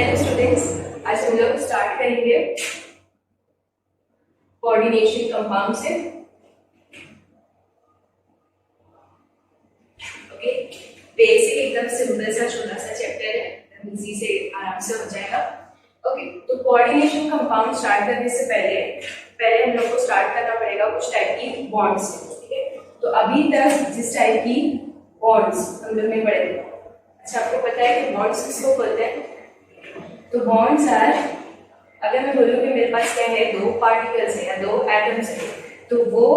Hello students, आज हम लोग स्टार्ट करेंगे कोऑर्डिनेशन कंपाउंड से। ओके, बेसिक एकदम सिंपल सा छोटा सा चैप्टर है, इजी से आराम से हो जाएगा। ओके, तो कोऑर्डिनेशन कंपाउंड स्टार्ट करने से पहले हम लोग को स्टार्ट करना पड़ेगा कुछ टाइप की बॉन्ड्स से। ठीक है, तो अभी तक जिस टाइप की बॉन्ड्स हम लोग ने पढ़े थे, अच्छा आपको पता है कि बॉन्ड्स किसको बोलते हैं? तो बॉन्ड्स आर, अगर मैं बोलूँ कि मेरे पास क्या है, दो पार्टिकल्स है या दो एटम्स है, तो वो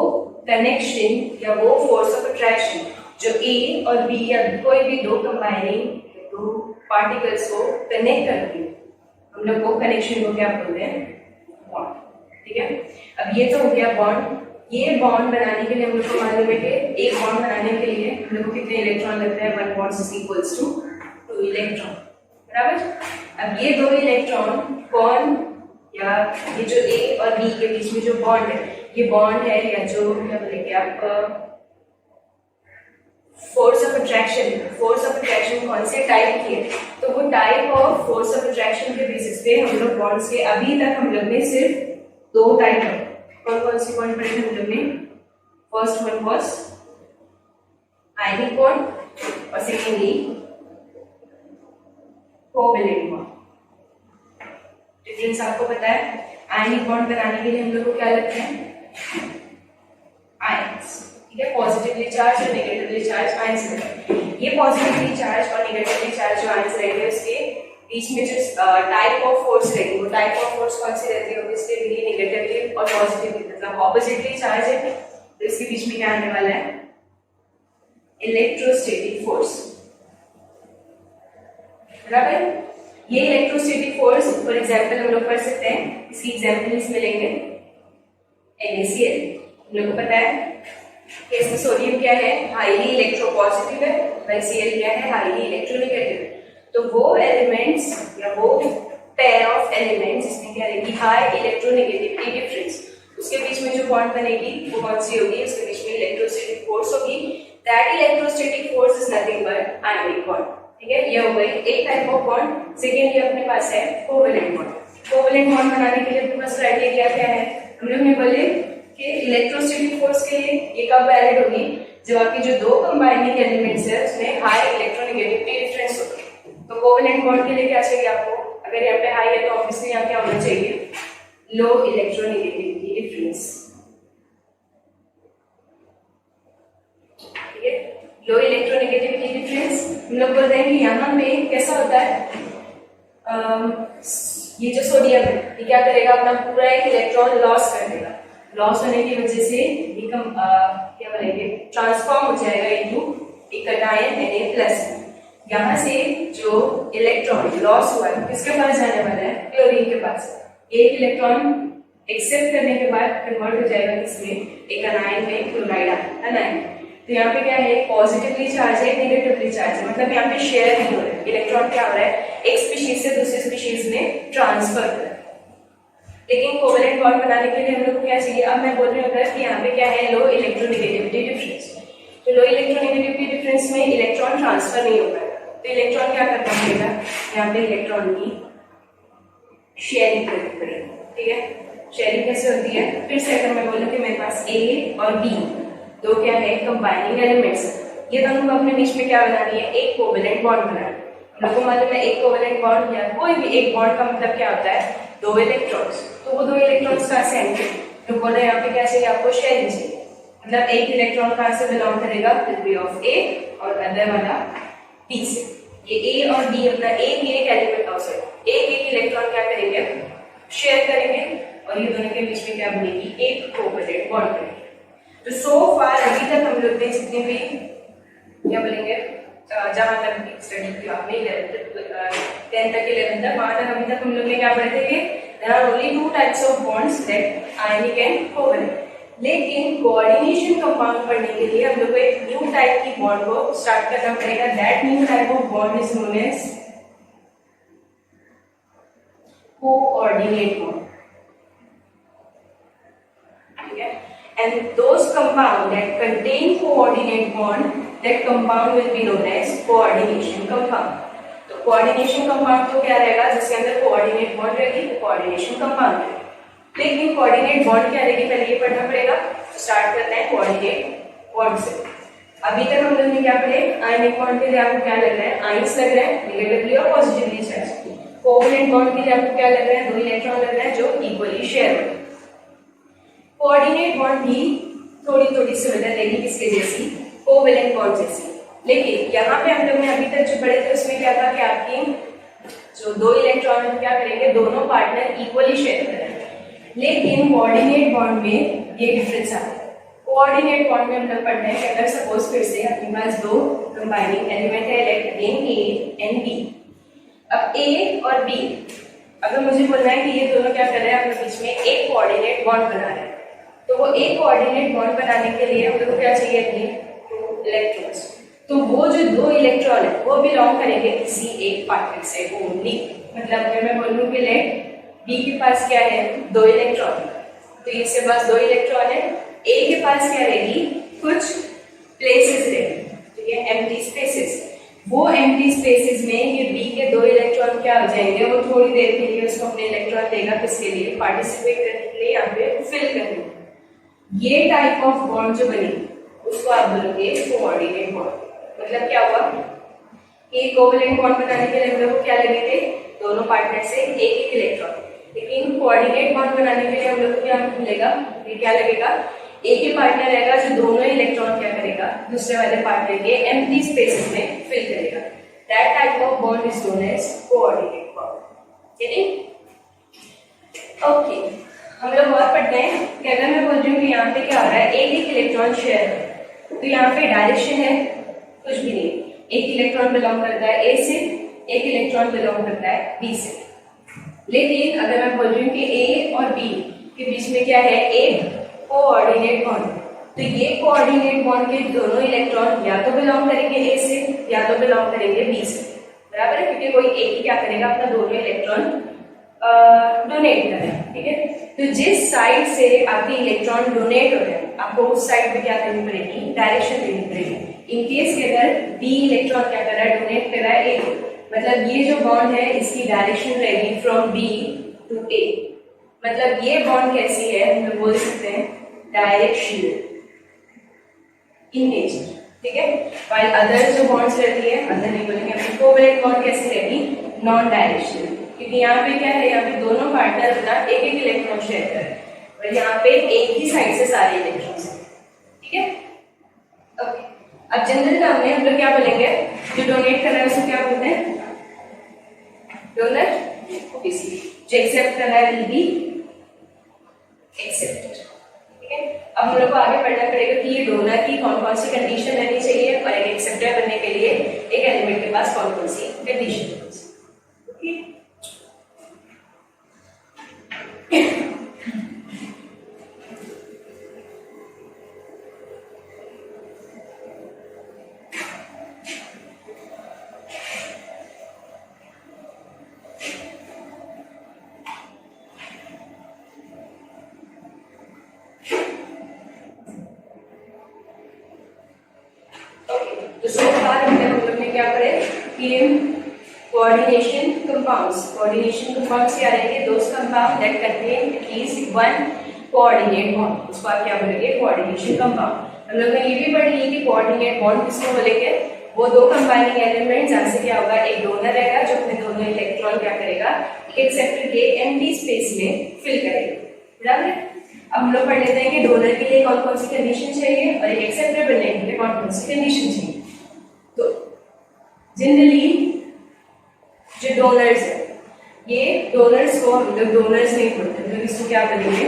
कनेक्शन या वो फोर्स ऑफ अट्रैक्शन जो ए और बी या कोई भी दो कंबाइनिंग दो पार्टिकल्स को कनेक्ट करती है, हम लोग वो कनेक्शन को क्या बोलते हैं? बॉन्ड। ठीक है, अब ये तो हो गया बॉन्ड। ये बॉन्ड बनाने के लिए हम लोग को मालूम है कि एक बॉन्ड बनाने के लिए हम लोग को कितने इलेक्ट्रॉन लगते हैं? 1 bond is equals to 2 electron, बराबर। अब ये दो इलेक्ट्रॉन कौन, या ये जो ए और बी के बीच में जो बॉन्ड है, ये बॉन्ड है या जो क्या बोलेंगे आप, फोर्स ऑफ अट्रैक्शन कौन से टाइप की है? तो वो type of force of attraction के बेसिस पे हम लोग बॉन्ड्स के अभी तक हम लोग ने सिर्फ दो टाइप है। कौन सी बॉन्ड पढ़े हम लोग ने? First one was ionic bond और सेकेंडली कोवेलेंट बॉन्ड। डिफरेंस आपको पता है, आयनिक बॉन्ड बनाने के लिए हम लोग को क्या लगते हैं? आयंस। ठीक है, पॉजिटिवली चार्ज और नेगेटिवली चार्ज आयंस लगते हैं। ये पॉजिटिवली चार्ज और नेगेटिवली चार्ज जो आयंस रहेंगे उसके बीच में जो टाइप ऑफ फोर्स रहेगी, वो टाइप ऑफ फोर्स कौन सी रहती है? ऑब्वियसली नेगेटिवली और पॉजिटिवली, मतलब ऑपोजिटली चार्ज है तो इसके बीच में क्या आने वाला है? इलेक्ट्रोस्टैटिक फोर्स, बराबर। ये इलेक्ट्रोस्टैटिक फोर्स फॉर एग्जांपल हम लोग पढ़ सकते हैं, इसकी एग्जांपल इसमें लेंगे NaCl। हम लोग को पता है कि इसमें सोडियम क्या है? हाईली इलेक्ट्रोपॉजिटिव है, वही Cl क्या है? हाईली इलेक्ट्रोनेगेटिव है। तो वो एलिमेंट्स या वो पेयर ऑफ एलिमेंट्स इसमें क्या रहेगी? हाई इलेक्ट्रोनेगेटिविटी डिफरेंस, उसके बीच में जो बॉन्ड बनेगी वो कौन सी होगी? उसके बीच में इलेक्ट्रोस्टैटिक फोर्स होगी। That electrostatic force is nothing but ionic bond. ठीक है, ये हो गई एक टाइप ऑफ बॉन्ड। सेकेंड ये अपने पास है कोवेलेंट बॉन्ड। कोवेलेंट बॉन्ड बनाने के लिए अपने पास क्राइटेरिया क्या है? हम लोग ने बोले कि इलेक्ट्रोस्टैटिक फोर्स के लिए ये कब वैलिड होगी? जब आपकी जो दो कंबाइनिंग एलिमेंट्स है उसमें हाई इलेक्ट्रोनेगेटिविटी डिफरेंस होगी। तो कोवेलेंट बॉन्ड के लिए क्या चाहिए आपको? अगर यहाँ पे हाई है तो ऑब्वियसली यहाँ क्या होना चाहिए? लो इलेक्ट्रोनेगेटिविटी डिफरेंस। ठीक है, लो इलेक्ट्रोनेगेटिविटी डिफरेंस। हम लोग बोलते हैं कि यहाँ पे कैसा होता है, ये जो सोडियम है ये क्या करेगा? अपना पूरा एक इलेक्ट्रॉन लॉस कर देगा। लॉस होने की वजह से ये क्या बोलेंगे, ट्रांसफॉर्म हो जाएगा इनटू एक कैटायन Na+। यहाँ से जो इलेक्ट्रॉन लॉस हुआ है किसके पास जाने वाला है? क्लोरीन के पास। एक इलेक्ट्रॉन एक्सेप्ट करने के बाद कन्वर्ट हो जाएगा किसमें? एक अनायन में, क्लोराइड अनायन। तो यहाँ पे क्या है? पॉजिटिवली चार्ज है, नेगेटिवली चार्ज है, मतलब यहाँ पे शेयर नहीं हो रहा है। इलेक्ट्रॉन क्या हो रहा है? एक स्पीशीज से दूसरी स्पीशीज में ट्रांसफर हो रहा है। लेकिन कोवेलेंट बॉन्ड बनाने के लिए हम लोग को क्या चाहिए? अब मैं बोल रही हूँ कि यहाँ पे क्या है? लो इलेक्ट्रोनेगेटिविटी डिफरेंस। तो लो इलेक्ट्रोनेगेटिविटी डिफरेंस में इलेक्ट्रॉन ट्रांसफर नहीं हो पाएगा, तो इलेक्ट्रॉन क्या करना पड़ेगा? यहाँ पे इलेक्ट्रॉन की शेयरिंग करनी पड़ेगी। ठीक है, शेयरिंग कैसे होती है? फिर से अगर मैं बोलूँ कि मेरे पास A और B दो क्या है? कंबाइनिंग एलिमेंट्स, ये दोनों को अपने बीच में क्या बनानी है? एक कोवेलेंट बॉन्ड बनाना है। हम लोग को मालूम है एक कोवेलेंट बॉन्ड या कोई भी एक बॉन्ड का मतलब क्या होता है? दो इलेक्ट्रॉन्स। तो वो दो इलेक्ट्रॉन्स कहाँ से आएंगे? तो बोले यहाँ पे क्या चाहिए आपको? शेयरिंग चाहिए, मतलब एक इलेक्ट्रॉन कहाँ से बिलोंग करेगा? विल ऑफ A और अदर वाला B से। ये A और B अपना एक एलिमेंट हाउस है, एक इलेक्ट्रॉन क्या करेंगे? शेयर करेंगे, और ये दोनों के बीच में क्या बनेगी? एक कोवेलेंट बॉन्ड बनेगी। तो सो फार अभी तक हम लोग ने जितने भी क्या बोलेंगे, जहां तक स्टडी की आपने 10 तक 11 तक, वहां तक अभी तक हम लोग ने क्या पढ़े थे कि there are only 2 types of bonds, that ionic and covalent. लेकिन कोऑर्डिनेशन कंपाउंड पढ़ने के लिए हम लोग को एक न्यू टाइप की बॉन्ड को स्टार्ट करना पड़ेगा। That new type of bond is known as coordinate bond. ठीक है, and those compound that contain coordinate bond, that compound will be known as coordination compound. तो कोऑर्डिनेशन कंपाउंड तो क्या रहेगा, जिसके अंदर कोऑर्डिनेट बॉन्ड रहेगी वो कोऑर्डिनेशन कंपाउंड है। लेकिन कोऑर्डिनेट बॉन्ड क्या रहेगी पहले ये पढ़ना पड़ेगा। तो स्टार्ट करते हैं कोऑर्डिनेट बॉन्ड से। अभी तक हम लोग ने क्या पढ़े, आयनिक बॉन्ड के लिए आपको क्या लग रहा है, आयंस लग रहा है नेगेटिवली और पॉजिटिवली चार्ज। कोवैलेंट बॉन्ड के लिए आपको क्या लग रहा है, 2 इलेक्ट्रॉन लग रहा है जो इक्वली शेयर हो। कोऑर्डिनेट बॉन्ड भी थोड़ी थोड़ी सिमिलर रहेगी किसके जैसी, कोवैलेंट बॉन्ड जैसी। लेकिन यहाँ पे हम लोग ने अभी तक जो पढ़े थे उसमें क्या था कि आपकी जो 2 इलेक्ट्रॉन क्या करेंगे, दोनों पार्टनर इक्वली शेयर करेंगे। लेकिन कोऑर्डिनेट बॉन्ड में ये डिफरेंस आता है। कोऑर्डिनेट बॉन्ड में हम लोग पढ़ते हैं कि अगर सपोज फिर से अपने पास 2 कंबाइनिंग एलिमेंट है, let again A and B. अब ए और बी अगर मुझे बोलना है कि ये दोनों क्या कर रहे हैं, अपने बीच में एक कोऑर्डिनेट बॉन्ड बना रहे हैं, तो वो एक कोऑर्डिनेट बॉन्ड बनाने के लिए हम लोग को क्या चाहिए, अपने 2 इलेक्ट्रॉन्स। तो वो जो 2 इलेक्ट्रॉन है वो बिलोंग करेंगे किसी एक पार्टिकल से ओनली। मतलब अगर मैं बोलूँ कि लेट बी के पास क्या है, 2 इलेक्ट्रॉन, तो इसके पास 2 इलेक्ट्रॉन है। ए के पास क्या रहेगी, कुछ प्लेसेस रहेगी, ठीक है, एम्प्टी स्पेसेस। वो एम्प्टी स्पेसेस में ये बी के 2 इलेक्ट्रॉन क्या हो जाएंगे, वो थोड़ी देर के लिए उसको अपने इलेक्ट्रॉन देगा, किसके लिए, पार्टिसिपेट करने के लिए, यहाँ पे फिल करने। ये टाइप ऑफ बॉन्ड जो बनी उसको आप बोलोगे कोऑर्डिनेट बॉन्ड। मतलब क्या हुआ कि कोवैलेंट बॉन्ड बनाने के लिए हम लोग को क्या लगेंगे, दोनों पार्टनर से एक इलेक्ट्रॉन। लेकिन कोऑर्डिनेट बॉन्ड बनाने के लिए हम लोग को क्या मिलेगा, ये क्या लगेगा, एक ही पार्टनर रहेगा जो दोनों इलेक्ट्रॉन क्या करेगा, दूसरे वाले पार्टनर के एम्प्टी स्पेसेस में फिल करेगा। That type of bond is known as coordinate bond. ठीक है, ओके। हम लोग और पढ़ते हैं कि अगर मैं बोल रही हूँ कि यहाँ पे क्या हो रहा है, एक इलेक्ट्रॉन शेयर है, तो यहाँ पे डायरेक्शन है कुछ भी नहीं, एक इलेक्ट्रॉन बिलोंग करता है ए से, एक इलेक्ट्रॉन बिलोंग करता है बी से। लेकिन अगर मैं बोल रही हूँ कि ए और बी के बीच में क्या है, एक कोऑर्डिनेट बॉन्ड, तो ये कोऑर्डिनेट बॉन्ड के दोनों इलेक्ट्रॉन या तो बिलोंग करेंगे ए से या तो बिलोंग करेंगे बी से, बराबर है, क्योंकि कोई एक ही क्या करेगा, अपना दोनों इलेक्ट्रॉन डोनेट करेगा। ठीक है, तो जिस साइड से आपके इलेक्ट्रॉन डोनेट हो रहे हैं, आपको उस साइड पे क्या करनी पड़ेगी, डायरेक्शन देनी पड़ेगी। इन केस के अगर बी इलेक्ट्रॉन क्या कर रहा है, डोनेट कर रहा है ए, मतलब ये जो बॉन्ड है इसकी डायरेक्शन रहेगी फ्रॉम बी टू ए। मतलब ये बॉन्ड कैसी है, हम लोग बोल सकते हैं डायरेक्शनल इन नेचर। ठीक है, व्हाइल अदर जो बॉन्ड्स रहती है, अदर नहीं बोलेंगे, कोवैलेंट बॉन्ड कैसी रहेगी, नॉन डायरेक्शनल। क्योंकि यहाँ पे क्या है, यहाँ पे दोनों पार्टनर अपना एक इलेक्ट्रॉन शेयर कर रहे हैं और यहाँ पे एक ही साइड से सारे इलेक्ट्रॉन्स हैं। ठीक है, ओके। अब जनरल टर्म में हम लोग क्या बोलेंगे, जो डोनेट कर रहा है उसको क्या बोलते हैं, डोनर। जो एक्सेप्ट कर रहा है विल बी एक्सेप्टेड। ठीक है, अब हम लोग को आगे पढ़ना पड़ेगा कि ये डोनर की कौन कौन सी कंडीशन रहनी चाहिए और एक एक्सेप्टर बनने के लिए एक एलिमेंट के पास कौन कौन सी कंडीशन होनी चाहिए। ओके, तो सो फार हम लोग ने क्या पढ़े कि कोऑर्डिनेशन कंपाउंड्स क्या रहेंगे, those compound that contain at least one coordinate bond, उसको आप क्या बोलेंगे, कोऑर्डिनेशन कंपाउंड। हम लोग ने ये भी पढ़ लिया कि कोऑर्डिनेट बॉन्ड किसको बोलेंगे, वो 2 कंबाइनिंग एलिमेंट जहाँ से क्या होगा, एक डोनर रहेगा जो अपने दोनों इलेक्ट्रॉन क्या करेगा, एक एक्सेप्टर के एम्प्टी स्पेस में फिल करेगा, बराबर है। अब हम लोग पढ़ लेते हैं कि डोनर के लिए कौन कौन सी कंडीशन चाहिए और एक एक्सेप्टर बनने के लिए कौन कौन सी कंडीशन चाहिए। तो जनरली जो डोनर्स है, ये डोनर्स को हम लोग डोनर्स नहीं बोलते, तो इसको क्या करेंगे,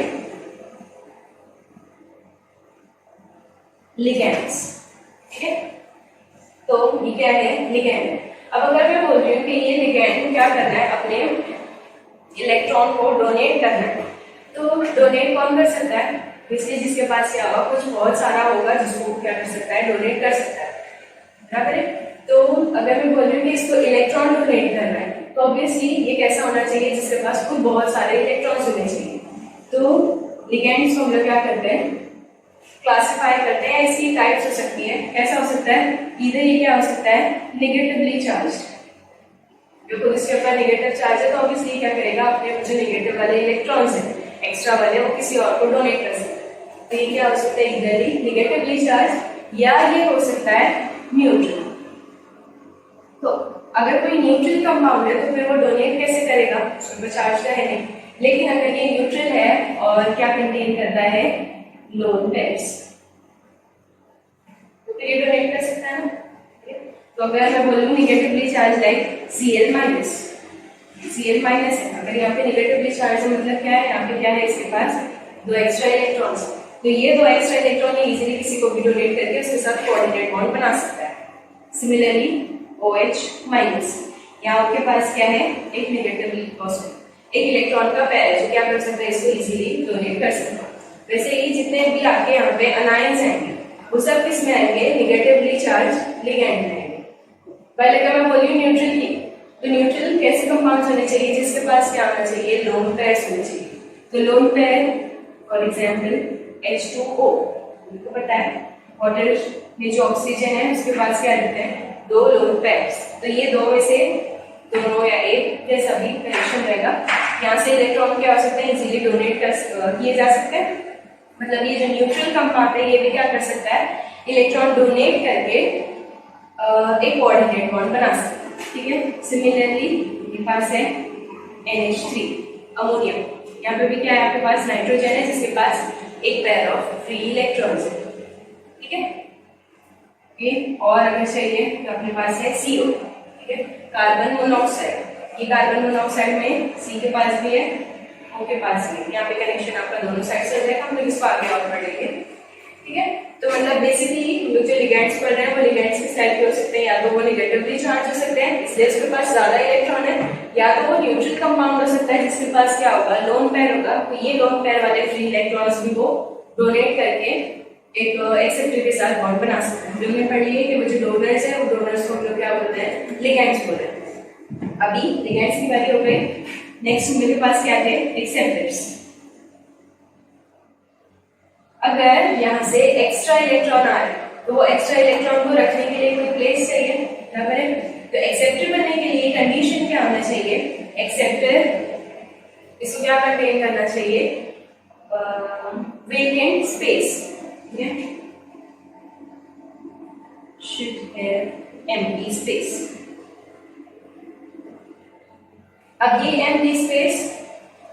लिगैंड्स। ठीक है, तो ये क्या है, लिगैंड। अब अगर मैं बोल रही हूँ कि ये लिगैंड क्या करना है, अपने इलेक्ट्रॉन को डोनेट करना है, तो डोनेट कौन कर सकता है, इसलिए जिसके पास क्या होगा, कुछ बहुत सारा होगा जिसको क्या कर सकता है, डोनेट कर सकता है, बराबर है। तो अगर मैं बोल रही हूँ कि इसको इलेक्ट्रॉन डोनेट करना है, तो ऑब्वियसली ये कैसा होना चाहिए, जिसके पास खुद बहुत सारे इलेक्ट्रॉन्स होने चाहिए। तो लिगैंड्स को हम लोग क्या करते हैं, क्लासिफाई करते हैं, इसकी टाइप्स हो सकती है, कैसा हो सकता है, इधर ये क्या हो सकता है, नेगेटिवली चार्ज, क्योंकि इसके ऊपर नेगेटिव चार्ज है तो ऑब्वियसली क्या करेगा, अपने जो नेगेटिव वाले इलेक्ट्रॉन्स हैं एक्स्ट्रा वाले वो किसी और को डोनेट कर सकता है। तो ये क्या हो सकता है, इधर नेगेटिवली चार्ज या ये हो सकता है न्यूट्रल। तो अगर कोई न्यूट्रल कंपाउंड है तो फिर वो डोनेट कैसे करेगा, उसमें चार्ज तो है नहीं। लेकिन अगर ये न्यूट्रल है और क्या कंटेन करता है, लोन पेयर्स, तो फिर ये डोनेट कर सकता है ना। तो अगर मैं बोलूँ negatively charge like Cl minus, Cl minus है, अगर यहाँ पे निगेटिवली चार्ज है मतलब क्या है, यहाँ पे क्या है, इसके पास दो एक्स्ट्रा इलेक्ट्रॉन्स, तो ये दो एक्स्ट्रा इलेक्ट्रॉन इजीली किसी को भी डोनेट करके उसके साथ कोऑर्डिनेट बॉन्ड बना सकता है। सिमिलरली OH माइनस, यहाँ आपके पास क्या है, एक निगेटिवली एक इलेक्ट्रॉन का पेयर है जो क्या कर सकता है, इसको इजीली डोनेट कर सकता है। वैसे ही जितने भी आपके यहाँ पे अनायंस आएंगे वो सब किस में आएंगे, निगेटिवली चार्ज लिगेंड में आएंगे। पहले अगर मैं बोली न्यूट्रल की, तो न्यूट्रल कैसे कंपाउंड्स होने चाहिए, जिसके पास क्या होना चाहिए, लोन पेयर्स होने चाहिए। तो lone pair for example H2O, आपको पता है वाटर में जो ऑक्सीजन है उसके पास क्या रहते हैं, दो लोन पेयर्स। तो ये दो में से दोनों या एक जैसा भी कनेक्शन रहेगा, यहाँ से इलेक्ट्रॉन क्या हो सकते हैं, इजीली डोनेट किए जा सकते हैं। मतलब ये जो न्यूट्रल कंपाउंड है ये भी क्या कर सकता है, इलेक्ट्रॉन डोनेट करके एक कोऑर्डिनेट बॉन्ड बना सकता है। ठीक है, सिमिलरली ये पास है NH3 अमोनियम, यहाँ पे भी क्या है, आपके पास नाइट्रोजन है जिसके पास एक पेयर ऑफ फ्री इलेक्ट्रॉन्स है। ठीक है, और अगर चाहिए तो अपने पास है CO, ठीक है, कार्बन मोनोऑक्साइड। ये कार्बन मोनोऑक्साइड में C के पास भी है, O के पास भी है, यहाँ पे कनेक्शन आपका दोनों साइड से हो जाएगा, हम लोग इसको आगे और पढ़ेंगे। ठीक है, तो मतलब बेसिकली हम लोग जो लिगेंड्स पढ़ रहे हैं वो लिगेंड्स किस टाइप के हो सकते हैं, या तो वो नेगेटिवली चार्ज हो सकते हैं इसलिए उसके पास ज्यादा इलेक्ट्रॉन है, या तो वो न्यूट्रल कंपाउंड हो सकता है जिसके पास क्या होगा, लोन पेयर होगा। तो ये लोन पेयर वाले फ्री इलेक्ट्रॉन्स भी वो डोनेट करके एक एक्सेप्टर के साथ बॉन्ड बना सकते हैं। जो हमने पढ़ लिया कि वो जो डोनर्स है वो डोनर्स को हम लोग क्या बोलते हैं, लिगेंड्स बोलते हैं। अभी लिगेंड्स की बारी हो गई, नेक्स्ट मेरे पास क्या है, एक्सेप्टर्स। अगर यहाँ से एक्स्ट्रा इलेक्ट्रॉन आ रहे तो वो एक्स्ट्रा इलेक्ट्रॉन को रखने के लिए कोई प्लेस चाहिए, बराबर है। तो एक्सेप्टर बनने के लिए कंडीशन क्या होना चाहिए, एक्सेप्टर इसको क्या कंटेन करना चाहिए, वेकेंट स्पेस, ठीक है, शुड हैव एम्प्टी स्पेस। अब ये एम्प्टी स्पेस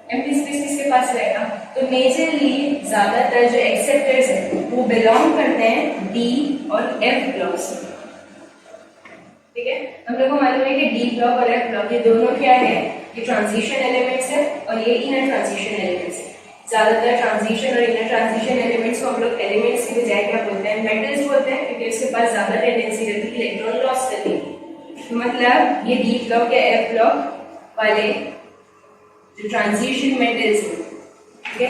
किसके पास रहेगा, तो मेजरली ज्यादातर जो एक्सेप्टर्स हैं वो बिलोंग करते हैं D और F ब्लॉक से। ठीक है, हम लोग को मालूम है कि D ब्लॉक और F ब्लॉक ये दोनों क्या है, ये ट्रांजिशन एलिमेंट्स है और ये इनर ट्रांजिशन एलिमेंट्स है। ज्यादातर ट्रांजिशन और इनर ट्रांजिशन एलिमेंट्स को हम लोग एलिमेंट्स की बजाय क्या बोलते हैं, मेटल्स बोलते हैं, क्योंकि इसके पास ज्यादा टेंडेंसी रहती है इलेक्ट्रॉन लॉस करने की। तो मतलब ये D ब्लॉक या F ब्लॉक वाले जो ट्रांजिशन मेटल्स हैं, ठीक है,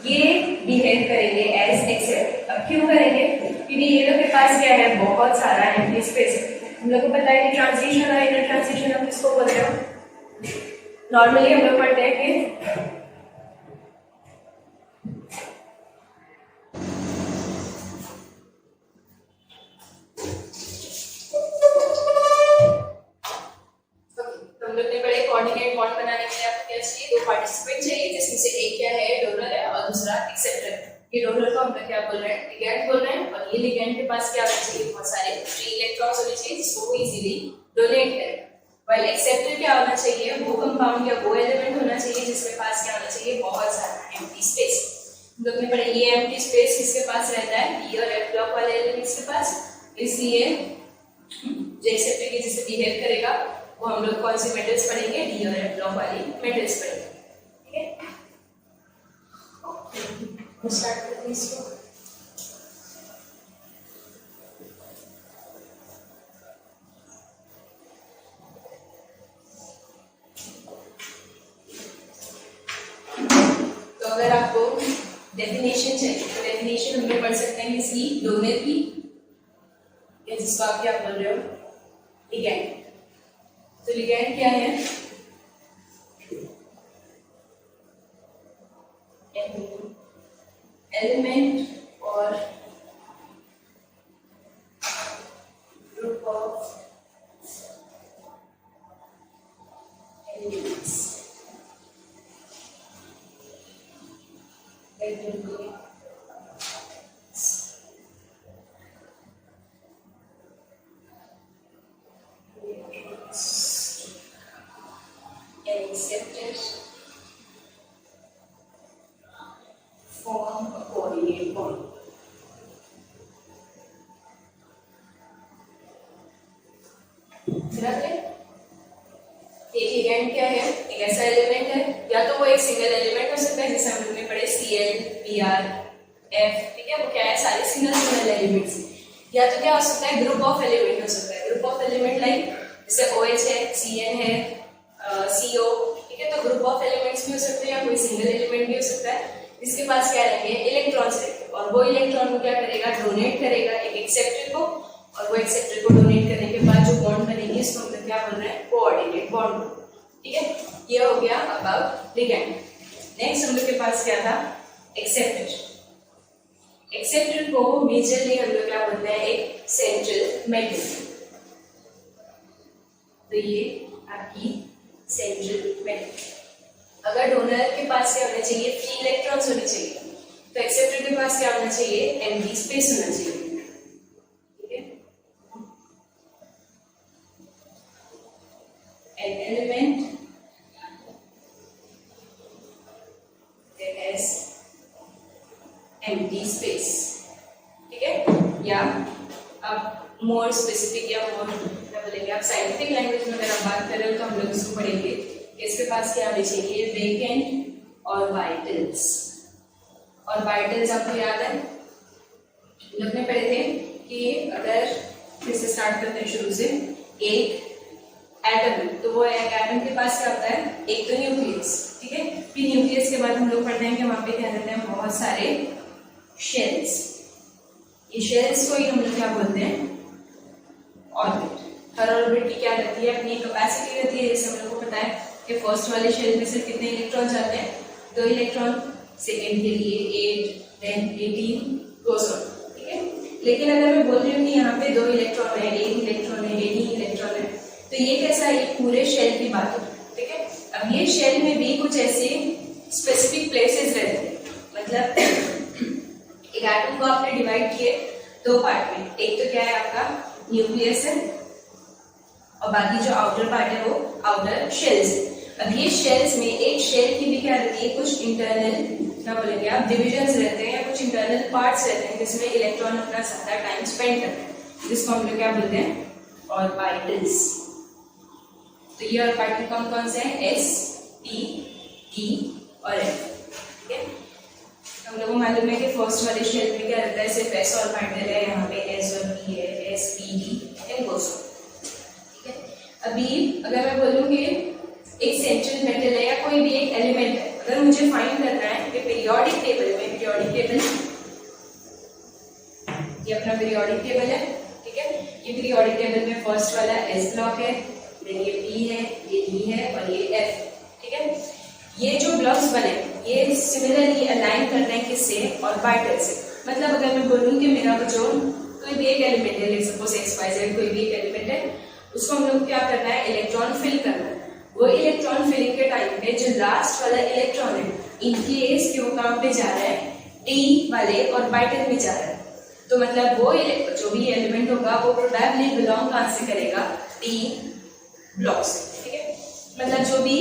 ये बिहेव करेंगे एज एक्सेप्ट। अब क्यों करेंगे, क्योंकि ये लोग के पास क्या है, बहुत सारा एम्प्टी स्पेस है। हम लोग को पता है कि ट्रांजिशन और इनर ट्रांजिशन हम किसको बोलते हैं, नॉर्मली हम लोग पढ़ते हैं कि कोऑर्डिनेट बॉन्ड बनाने के लिए आपको क्या चाहिए, दो पार्टिसिपेंट चाहिए जिसमें से एक क्या है, डोनर है और दूसरा एक्सेप्टर है। ये डोनर को हम लोग क्या बोल रहे हैं, लिगेंड बोल रहे हैं, और ये लिगेंड के पास क्या होना चाहिए, बहुत सारे फ्री इलेक्ट्रॉन्स होने चाहिए जिसको वो इजीली डोनेट करे। व्हाइल एक्सेप्टर क्या होना चाहिए, वो कंपाउंड या वो एलिमेंट होना चाहिए जिसके पास क्या होना चाहिए, बहुत सारा एम्प्टी स्पेस। हम लोग ने पढ़ा ये एम्प्टी स्पेस किसके पास रहता है, D और F ब्लॉक वाले एलिमेंट्स के पास। इसलिए जो एक्सेप्टर के जैसे बिहेव करेगा वो हम लोग कौन से मेटल्स पढ़ेंगे, D और F ब्लॉक वाली मेटल्स पढ़ेंगे। ठीक है, स्टार्ट करते हैं इसको। तो अगर आपको डेफिनेशन चाहिए तो डेफिनेशन हम लोग पढ़ सकते हैं किसी डोनर की, या जिसको आप क्या बोल रहे हो, लिगेंड। तो लिगेंड क्या है, एलिमेंट और group of units. That will be and accepted form a coordinate bond. एक लिगेंड क्या है? एक ऐसा एलिमेंट है, या तो वो एक सिंगल एलिमेंट हो सकता है जैसे हम लोग ने पढ़े Cl, Br, F, ठीक है, वो क्या है? सारे सिंगल एलिमेंट्स। या तो क्या हो सकता है? ग्रुप ऑफ एलिमेंट हो सकता है। ग्रुप ऑफ एलिमेंट लाइक जैसे OH है, Cn है, CO, ठीक है, तो ग्रुप ऑफ एलिमेंट्स भी हो सकते हैं या कोई सिंगल एलिमेंट भी हो सकता है। इसके पास क्या रहेंगे? इलेक्ट्रॉन्स रहेंगे, और वो इलेक्ट्रॉन को क्या करेगा? डोनेट करेगा एक एक्सेप्टर को, और वो एक्सेप्टर को डोनेट करने के बाद जो बॉन्ड बनेगी इसको हम लोग क्या बोल रहे हैं? Coordinate bond. ठीक है, ये हो गया अबाउट लिगेंड। नेक्स्ट हम लोग के पास क्या था? एक्सेप्टर। एक्सेप्टर को मेजरली हम लोग क्या बोलते हैं? एक सेंट्रल मेटल। तो ये आपकी सेंट्रल मेटल। अगर डोनर के पास क्या होना चाहिए? फ्री इलेक्ट्रॉन्स होने चाहिए, तो एक्सेप्टर के पास क्या होना चाहिए? एम्प्टी स्पेस होना चाहिए। An element that has empty space, ठीक है? या अब मोर स्पेसिफिक या मोर क्या बोलेंगे आप? साइंटिफिक लैंग्वेज में अगर आप बात कर रहे हो तो हम लोग इसको पढ़ेंगे। इसके पास क्या होने चाहिए? वेकेंट और वाइटल्स। और वाइटल्स आपको याद है हम लोग ने पढ़े थे कि अगर फिर से स्टार्ट करते हैं शुरू से, एक एटम, तो वो एक एटम के पास क्या होता है? एक तो न्यूक्लियस, ठीक है, फिर न्यूक्लियस के बाद हम लोग पढ़ते हैं कि वहां पे क्या रहते हैं? बहुत सारे शेल्स। ये शेल्स को ही हम लोग क्या बोलते हैं? ऑर्बिट। हर ऑर्बिट की क्या रहती है? अपनी कैपेसिटी रहती है। जैसे हम लोग को पता है कि फर्स्ट वाले शेल में से कितने इलेक्ट्रॉन जाते हैं? 2 इलेक्ट्रॉन। सेकेंड के लिए 8, देन 18 गोस ऑन, ठीक है। लेकिन अगर मैं बोल रही हूँ कि यहाँ पे 2 इलेक्ट्रॉन है, 1 इलेक्ट्रॉन है, 18 इलेक्ट्रॉन है, तो ये कैसा है? ये पूरे शेल की बात है, ठीक है। अब ये शेल में भी कुछ ऐसे स्पेसिफिक प्लेसेस रहते हैं। मतलब एक एटम को आपने डिवाइड किए 2 पार्ट में। एक तो क्या है आपका? न्यूक्लियस है, और बाकी जो आउटर पार्ट है वो आउटर शेल्स है। अब ये शेल्स में एक शेल की भी क्या रहती है? कुछ इंटरनल क्या बोलेंगे आप? डिविजन्स रहते हैं, या कुछ इंटरनल पार्ट्स रहते हैं जिसमें इलेक्ट्रॉन अपना ज्यादा टाइम स्पेंड करते हैं, जिसको हम लोग क्या बोलते हैं? ऑर्बिटल्स। तो ये ऑर्बिटल कौन कौन से हैं? S, P, T और F, ठीक है। हम लोगों को मालूम है कि फर्स्ट वाले शेल में क्या रहता है? सिर्फ S ऑर्बिटल है, यहाँ पे S और P है, S, P, D and goes on, ठीक है। अभी अगर मैं बोलूँ कि एक सेंट्रल मेटल है या कोई भी एक एलिमेंट है, अगर मुझे फाइंड करना है कि पीरियोडिक टेबल में, पीरियोडिक टेबल ये अपना पीरियोडिक टेबल है, ठीक है। ये पीरियोडिक टेबल में फर्स्ट वाला S ब्लॉक है, देन ये P है, ये D है और ये F, ठीक है। ये जो ब्लॉक्स बने ये सिमिलरली अलाइन करते हैं किससे? ऑर्बिटल से। मतलब अगर मैं बोलूँ कि मेरा जो कोई भी एक एलिमेंट है, सपोज XYZ कोई भी एक एलिमेंट है, उसको हम लोग क्या करना है? इलेक्ट्रॉन फिल करना है। वो इलेक्ट्रॉन फिलिंग के टाइम पे जो लास्ट वाला इलेक्ट्रॉन है, इन केस कि वो कहाँ पे जा रहा है? D वाले ऑर्बिटल में जा रहा है, तो मतलब वो जो भी एलिमेंट होगा वो प्रोबेबली बिलोंग कहाँ से करेगा? D ब्लॉक से, ठीक है। मतलब जो भी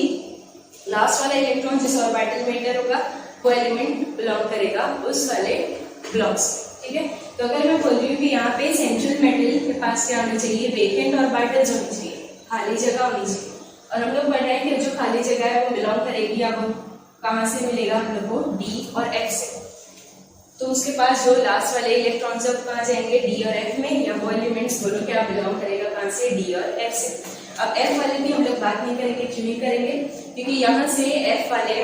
लास्ट वाला इलेक्ट्रॉन जिस ऑर्बिटल में एंटर होगा वो एलिमेंट बिलोंग करेगा उस वाले ब्लॉक से, ठीक है। तो अगर मैं बोल रही हूँ कि यहाँ पे सेंट्रल मेटल के पास क्या होना चाहिए? वेकेंट ऑर्बिटल्स होनी चाहिए, खाली जगह होनी चाहिए। और हम लोग पढ़ रहे हैं कि जो खाली जगह है वो बिलोंग करेगी, या वो कहाँ से मिलेगा हम लोग को? D और F से। तो उसके पास जो लास्ट वाले इलेक्ट्रॉन सब कहाँ जाएंगे? D और F में, या वो एलिमेंट्स बोलो क्या बिलोंग करेगा कहाँ से? D और F से। अब F वाले की हम लोग बात नहीं करेंगे, क्यों नहीं करेंगे? क्योंकि यहाँ से F वाले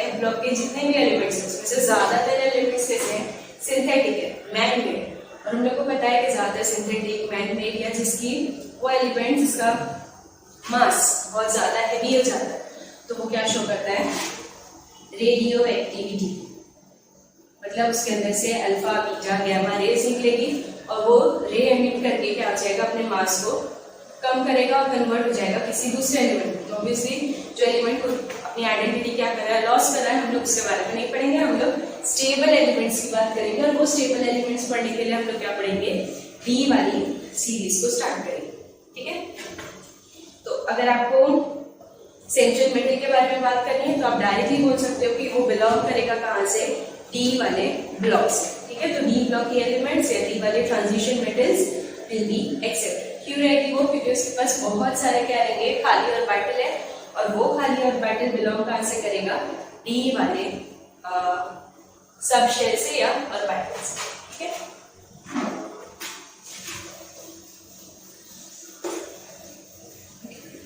F ब्लॉक के जितने भी एलिमेंट्स हैं उसमें से ज्यादातर एलिमेंट्स कैसे हैं? सिंथेटिक है, मैन मेड। और हम लोग को पता है कि ज्यादातर सिंथेटिक, मैन मेड, या जिसकी वो एलिमेंट जिसका मास बहुत ज्यादा हैवी हो जाता है, तो वो क्या शो करता है? Radio activity. मतलब उसके अंदर से अल्फा, बीटा, गामा रेज निकलेगी, और वो रे एमिट करके क्या हो जाएगा? अपने मास को कम करेगा और कन्वर्ट हो जाएगा किसी दूसरे एलिमेंट में। तो ऑब्वियसली जो एलिमेंट को अपनी आइडेंटिटी क्या कर रहा है, लॉस कर रहा है, हम लोग उसके बारे में नहीं पढ़ेंगे। हम लोग स्टेबल एलिमेंट्स की बात करेंगे और वो स्टेबल एलिमेंट्स पढ़ने के लिए हम लोग क्या पढ़ेंगे, डी वाली सीरीज को स्टार्ट करेंगे। ठीक है, तो अगर आपको सेंट्रल मेटल के बारे में बात करनी है तो आप डायरेक्टली बोल सकते हो कि वो बिलोंग करेगा कहाँ से, डी वाले ब्लॉक से। ठीक है, तो डी ब्लॉक के एलिमेंट्स या डी वाले transition metals will be accepted. क्यों रहेगी वो, क्योंकि उसके पास बहुत सारे क्या रहेंगे, खाली ऑर्बिटल है, और वो खाली ऑर्बिटल बिलोंग कहाँ से करेगा, डी वाले सब शेल से या ऑर्बिटल से। ठीक है,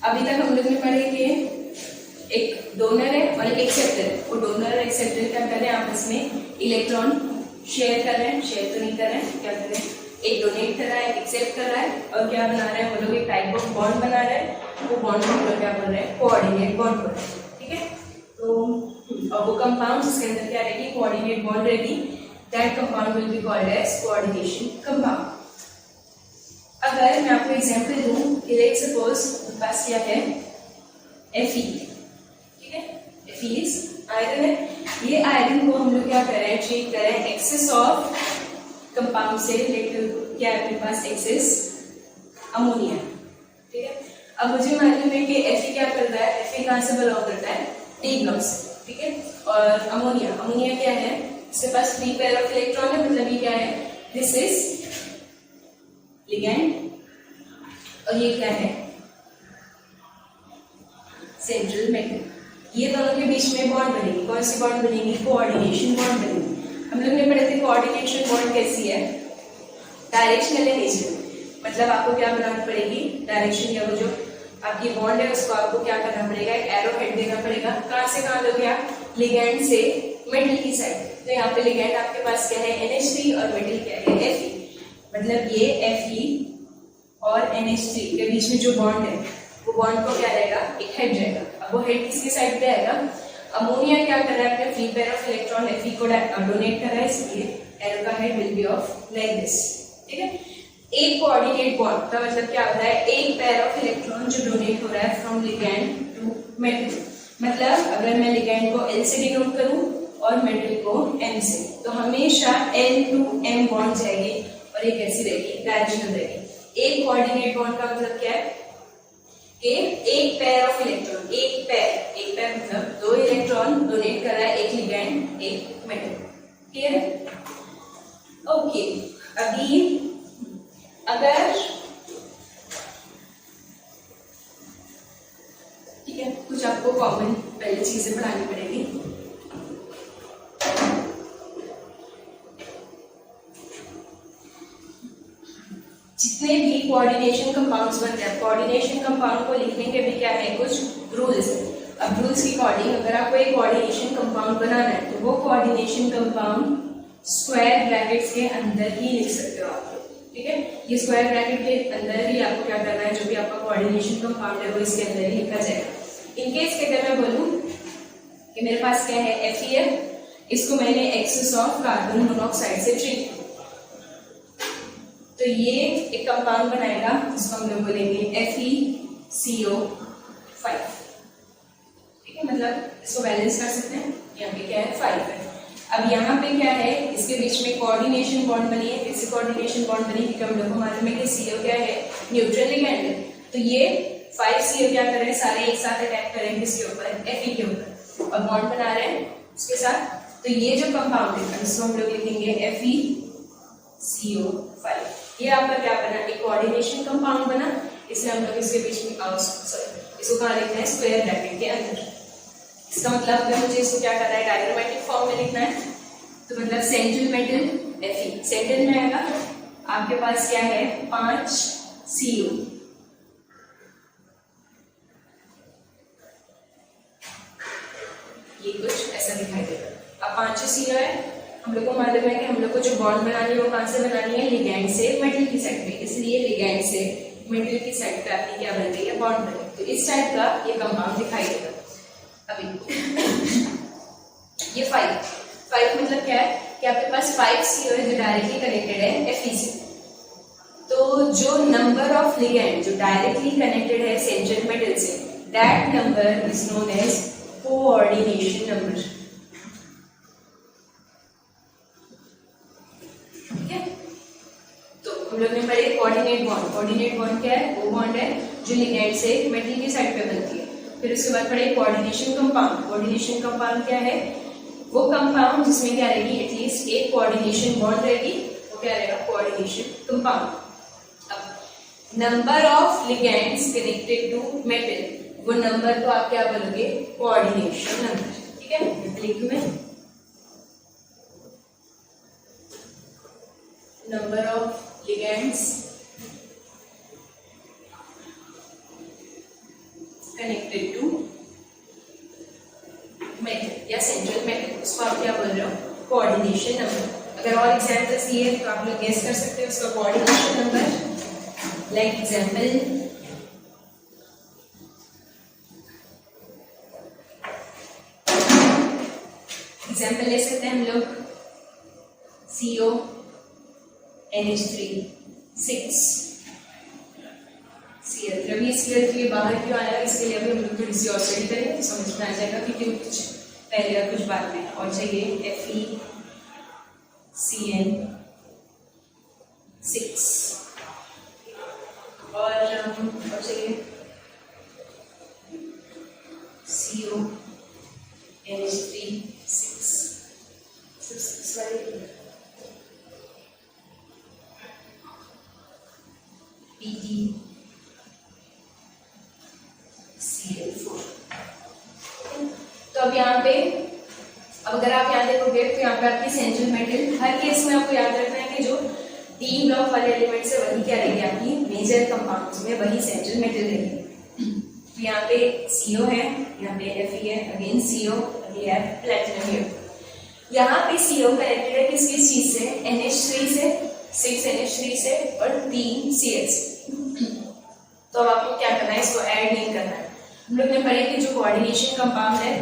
अभी तक हम लोग ने पढ़े कि एक डोनर है और एक एक्सेप्टर है। वो डोनर और एक्सेप्टर क्या कर रहे हैं, आपस में इलेक्ट्रॉन शेयर कर रहे हैं, शेयर तो नहीं कर रहे हैं, क्या कर रहे हैं, एक डोनेट कर रहा है, एक एक्सेप्ट कर रहा है, और क्या बना रहे हैं वो लोग, एक टाइप ऑफ बॉन्ड बना रहे हैं। वो बॉन्ड को हम लोग क्या बोल रहे हैं, कोऑर्डिनेट बॉन्ड बोल रहे हैं। ठीक है, तो वो कंपाउंड जिसके अंदर क्या रहेगी, कोऑर्डिनेट बॉन्ड रहेगी, that compound will be called as coordination compound. अगर मैं आपको एग्जांपल दूं कि लेट्स सपोज पास क्या है, Fe। ठीक है, Fe आयरन है। ये आयरन को हम लोग क्या कर रहे हैं, ट्रीट कर रहे हैं एक्सेस ऑफ कंपाउंड से रिलेटेड, क्या है अपने पास, एक्सेस अमोनिया। ठीक है, अब मुझे मालूम है कि Fe क्या कर रहा है, Fe कहाँ से बिलोंग करता है, डी ब्लॉक से। ठीक है, और अमोनिया क्या है, इसके पास 3 पेयर ऑफ इलेक्ट्रॉन है, मतलब ये क्या है, दिस इज लिगैंड, और ये क्या है, सेंट्रल मेटल। ये दोनों के बीच में बॉन्ड बनेगी। कौन सी बॉन्ड बनेगी, कोऑर्डिनेशन बॉन्ड बनेगी। हम लोग ने पढ़े थे कोऑर्डिनेशन बॉन्ड कैसी है, डायरेक्शनल है नेचर, मतलब आपको क्या बनानी पड़ेगी, डायरेक्शन या वो जो आपकी बॉन्ड है उसको आपको क्या करना पड़ेगा, एक एरो हेड देना पड़ेगा। कहाँ से कहाँ लोगे आप, लिगैंड से मेटल की साइड। तो यहाँ पे लिगैंड आपके पास क्या है, NH3, और मेटल क्या है, Fe। मतलब ये Fe और NH3 के बीच में जो बॉन्ड है वो बॉन्ड को क्या रहेगा, एक हेड रहेगा। अब वो हेड किसकी साइड पे आएगा, अमोनिया क्या कर रहा है, अपने 3 पेयर ऑफ इलेक्ट्रॉन Fe को डोनेट कर रहा है, इसलिए एरो का head will be of like this. ठीक है, एक कोऑर्डिनेट बॉन्ड का मतलब क्या होता है, एक पेयर ऑफ इलेक्ट्रॉन जो डोनेट हो रहा है फ्रॉम लिगैंड टू मेटल। मतलब अगर मैं लिगैंड को L से डिनोट करूं और मेटल को M से, तो हमेशा L टू M बॉन्ड जाएगी, और ये कैसी रहेगी, डायरेक्शनल रहेगी। एक कोऑर्डिनेट बॉन्ड का मतलब क्या है कि एक पेयर ऑफ इलेक्ट्रॉन, एक पेयर मतलब 2 इलेक्ट्रॉन डोनेट कर रहा है, एक लिगैंड एक मेटल। क्लियर है, ओके। अभी अगर ठीक है, कुछ आपको कॉमन पहले चीजें पढ़ानी पड़ेगी। जितने भी कोऑर्डिनेशन कंपाउंड्स बनते हैं, कोऑर्डिनेशन कंपाउंड को लिखने के भी क्या है, कुछ रूल्स है। अब रूल्स के अकॉर्डिंग अगर आपको एक कोऑर्डिनेशन कंपाउंड बनाना है तो वो कोऑर्डिनेशन कंपाउंड स्क्वायर ब्रैकेट्स के अंदर ही लिख सकते हो आप। ठीक है, ये स्क्वायर ब्रैकेट के अंदर ही आपको क्या करना है, जो भी आपका कोऑर्डिनेशन कंपाउंड है वो इसके अंदर ही लिखा जाएगा। इन केस के अगर मैं बोलूं कि मेरे पास क्या है, Fe है, इसको मैंने एक्सेस ऑफ कार्बन मोनोऑक्साइड से ट्रीट, तो ये एक कंपाउंड बनाएगा जिसको हम लोग बोलेंगे FeCO5। ठीक है, मतलब इसको बैलेंस कर सकते हैं, यहाँ पे क्या है 5 है। अब यहाँ पे क्या है, इसके बीच में कोऑर्डिनेशन बॉन्ड बनी है। इससे कोऑर्डिनेशन बॉन्ड बनी क्योंकि हम लोग को मालूम है कि CO क्या है, न्यूट्रल लिगैंड है। तो ये 5CO क्या कर रहे हैं, सारे एक साथ अटैक कर रहे हैं किसके ऊपर, Fe के ऊपर, और बॉन्ड बना रहे हैं उसके साथ। तो ये जो कंपाउंड है इसको हम लोग लिखेंगे FeCO5। ये आपका क्या बना, एक कोऑर्डिनेशन कंपाउंड बना। इसलिए हम लोग इसके बीच में इसको कहाँ लिखना है, स्क्वायर ब्रैकेट के अंदर। इसका मतलब अगर मुझे इसको क्या करना है, डायग्रामेटिक फॉर्म में लिखना है, तो मतलब सेंट्रल मेटल Fe, सेंट्रल में आएगा आपके पास क्या है, 5 CO, ये कुछ ऐसा दिखाई देगा। अब 5 CO है, हम लोग को मालूम है कि हम लोग को जो बॉन्ड बनानी है वो कहाँ से बनानी है, लिगैंड से मेटल की साइड पे, इसलिए लिगैंड से मेटल की साइड पे आपकी क्या बन रही है, बॉन्ड बन रही है। तो इस टाइप का ये कंपाउंड दिखाई देगा। अभी ये 5 मतलब क्या है कि आपके पास 5 CO है जो डायरेक्टली कनेक्टेड है Fe से। तो जो नंबर ऑफ लिगैंड जो डायरेक्टली कनेक्टेड है सेंट्रल मेटल से, that number is known as coordination number. ठीक है, तो हम लोग ने पढ़े कोऑर्डिनेट बॉन्ड। कोऑर्डिनेट बॉन्ड क्या है? वो बॉन्ड है जो लिगेंड से मेटल की साइड पे बनती है। फिर उसके बाद पढ़े कोऑर्डिनेशन कंपाउंड। कोऑर्डिनेशन कंपाउंड क्या है? वो कंपाउंड जिसमें क्या रहेगी, एटलीस्ट एक कोऑर्डिनेशन बॉन्ड रहेगी, वो क्या रहेगा? Coordination compound. अब number of ligands connected to metal, वो नंबर को आप क्या बोलोगे? Coordination number. ठीक है, लिख दूं मैं, number of ligands connected to metal या central metal, उसको आप क्या बोल रहे हो? Coordination number. अगर और एग्जांपल्स दिए तो आप लोग गेस कर सकते हो उसका कोऑर्डिनेशन नंबर। लाइक एग्जाम्पल ले सकते हैं हम लोग CO NH3 6 Cl3। अभी Cl3 बाहर क्यों आया, इसके लिए अभी हम लोग थोड़ी सी और स्टडी करेंगे, समझ में आ जाएगा कि क्यों कुछ पहले और कुछ बाद में। और चाहिए FeCN6 और चाहिए CONH3 6 वाले PgCl4। तो अब यहाँ पे, अब अगर आप यहाँ देखोगे तो यहाँ पे आपकी सेंट्रल मेटल, हर केस में आपको याद रखना है कि जो डी ब्लॉक वाले एलिमेंट्स है वही क्या रहेगी? आपकी मेजर कंपाउंड्स में वही सेंट्रल मेटल रहेगी। तो यहाँ पे CO है, यहाँ पे Fe है, अगेन CO, अगले है प्लेटिनम है। यहाँ पे CO कनेक्टेड है किस किस चीज से? NH3 से, 6 NH3 से और 3 Cl से। तो अब आपको क्या करना है? इसको ऐड नहीं करना है। हम लोग ने पढ़े कि जो कोऑर्डिनेशन कंपाउंड है